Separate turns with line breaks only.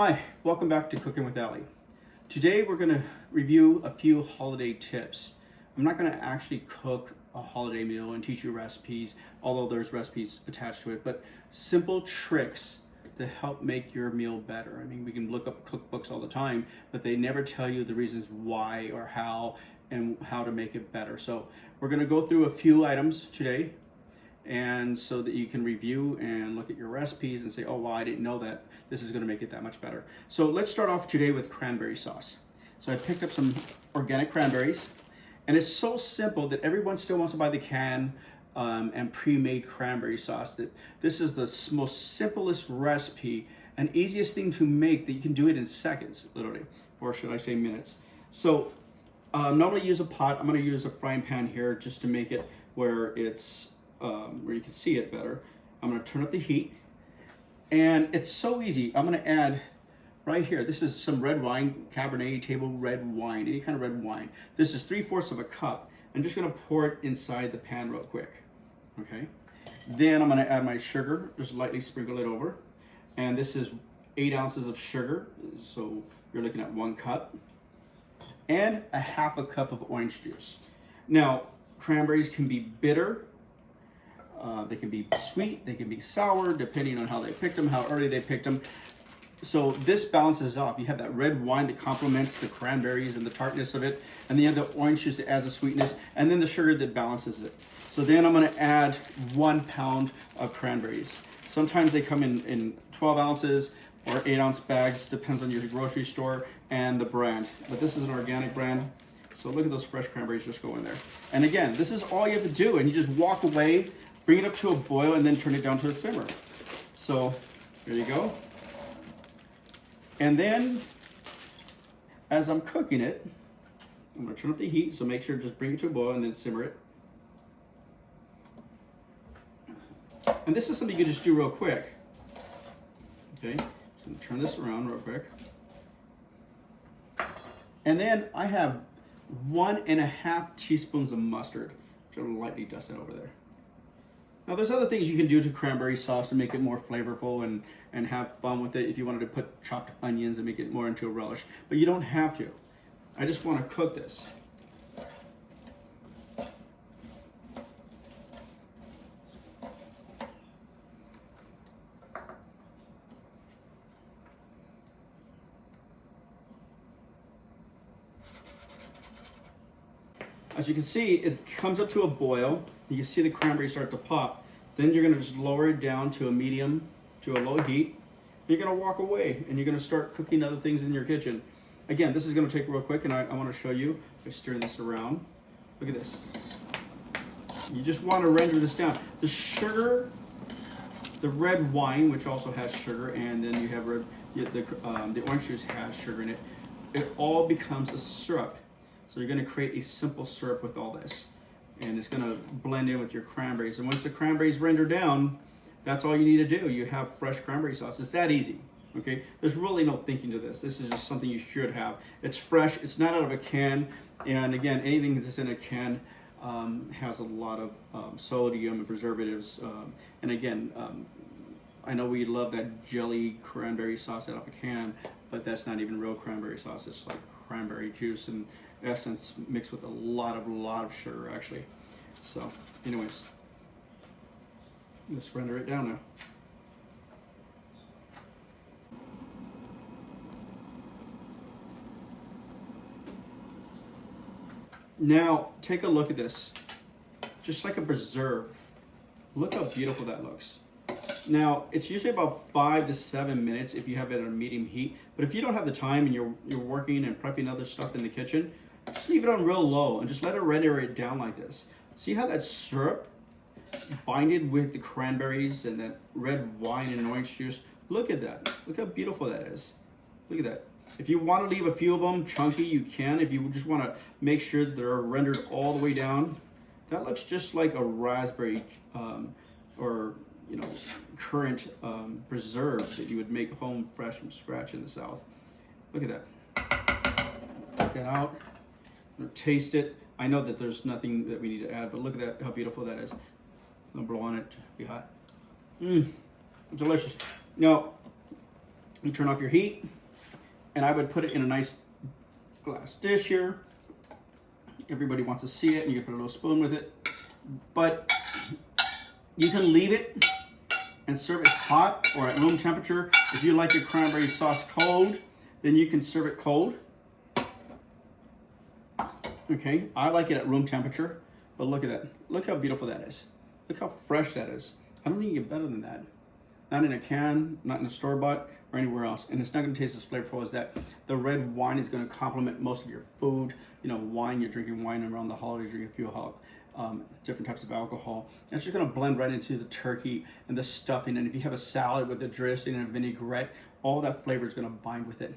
Hi, welcome back to Cooking with Ali. Today we're going to review a few holiday tips. I'm not going to actually cook a holiday meal and teach you recipes, although there's recipes attached to it, but simple tricks to help make your meal better. I mean, we can look up cookbooks all the time, but they never tell you the reasons why or how and how to make it better. So we're going to go through a few items today, and so that you can review and look at your recipes and say, oh, well, I didn't know that. This is going to make it that much better. So let's start off today with cranberry sauce. So I picked up some organic cranberries, and it's so simple that everyone still wants to buy the can and pre-made cranberry sauce. That this is the most simplest recipe and easiest thing to make, that you can do it in seconds, literally, or should I say minutes. So normally use a pot. I'm going to use a frying pan here just to make it where it's where you can see it better. I'm going to turn up the heat, and it's so easy. I'm going to add right here, this is some red wine, Cabernet table red wine, any kind of red wine. This is 3/4 of a cup. I'm just going to pour it inside the pan real quick. Okay, then I'm going to add my sugar, just lightly sprinkle it over, and this is 8 ounces of sugar, so you're looking at 1 cup, and a 1/2 cup of orange juice. Now, cranberries can be bitter, they can be sweet, they can be sour, depending on how they picked them, how early they picked them. So this balances off. You have that red wine that complements the cranberries and the tartness of it, and then you have the orange juice that adds the sweetness, and then the sugar that balances it. So then I'm going to add 1 pound of cranberries. Sometimes they come in 12 ounces or 8-ounce bags, depends on your grocery store and the brand. But this is an organic brand. So look at those fresh cranberries just go in there. And again, this is all you have to do, and you just walk away, bring it up to a boil, and then turn it down to a simmer. So there you go. And then, as I'm cooking it, I'm going to turn up the heat, so make sure just bring it to a boil and then simmer it. And this is something you can just do real quick. Okay, so I'm going to turn this around real quick. And then I have 1.5 teaspoons of mustard, which I'm going to lightly dust that over there. Now there's other things you can do to cranberry sauce to make it more flavorful and have fun with it if you wanted to put chopped onions and make it more into a relish, but you don't have to. I just want to cook this. As you can see, it comes up to a boil. You can see the cranberry start to pop. Then you're going to just lower it down to a medium to a low heat. You're going to walk away, and you're going to start cooking other things in your kitchen. Again, this is going to take real quick, and I want to show you by stirring this around. Look at this. You just want to render this down. The sugar, the red wine, which also has sugar, and then you have the orange juice has sugar in it. It all becomes a syrup. So you're going to create a simple syrup with all this, and it's going to blend in with your cranberries. And once the cranberries render down, that's all you need to do. You have fresh cranberry sauce. It's that easy. Okay, there's really no thinking to this. This is just something you should have. It's fresh. It's not out of a can. And again, anything that's in a can has a lot of sodium and preservatives. And again, I know we love that jelly cranberry sauce out of a can, but that's not even real cranberry sauce. It's like cranberry juice and essence mixed with a lot of sugar, actually. So anyways, let's render it down now. Now take a look at this, just like a preserve. Look how beautiful that looks. Now it's usually about 5 to 7 minutes if you have it at a medium heat, but if you don't have the time and you're working and prepping other stuff in the kitchen, just leave it on real low and just let it render it down like this. See how that syrup binded with the cranberries and that red wine and orange juice? Look at that. Look how beautiful that is. Look at that. If you want to leave a few of them chunky, you can. If you just want to make sure they're rendered all the way down, that looks just like a raspberry or currant preserve that you would make home fresh from scratch in the South. Look at that. Take that out. I'm gonna taste it. I know that there's nothing that we need to add, but look at that, how beautiful that is. I'm gonna blow on it, be hot. Delicious. Now, You turn off your heat, and I would put it in a nice glass dish here. Everybody wants to see it, and you can put a little spoon with it. But you can leave it and serve it hot or at room temperature. If you like your cranberry sauce cold, then you can serve it cold. Okay, I like it at room temperature, but look at that. Look how beautiful that is. Look how fresh that is. I don't think you get better than that. Not in a can, not in a store-bought, or anywhere else. And it's not going to taste as flavorful as that. The red wine is going to complement most of your food. You know, wine, you're drinking wine around the holidays, you're drinking a few different types of alcohol. And it's just going to blend right into the turkey and the stuffing. And if you have a salad with a dressing and a vinaigrette, all that flavor is going to bind with it.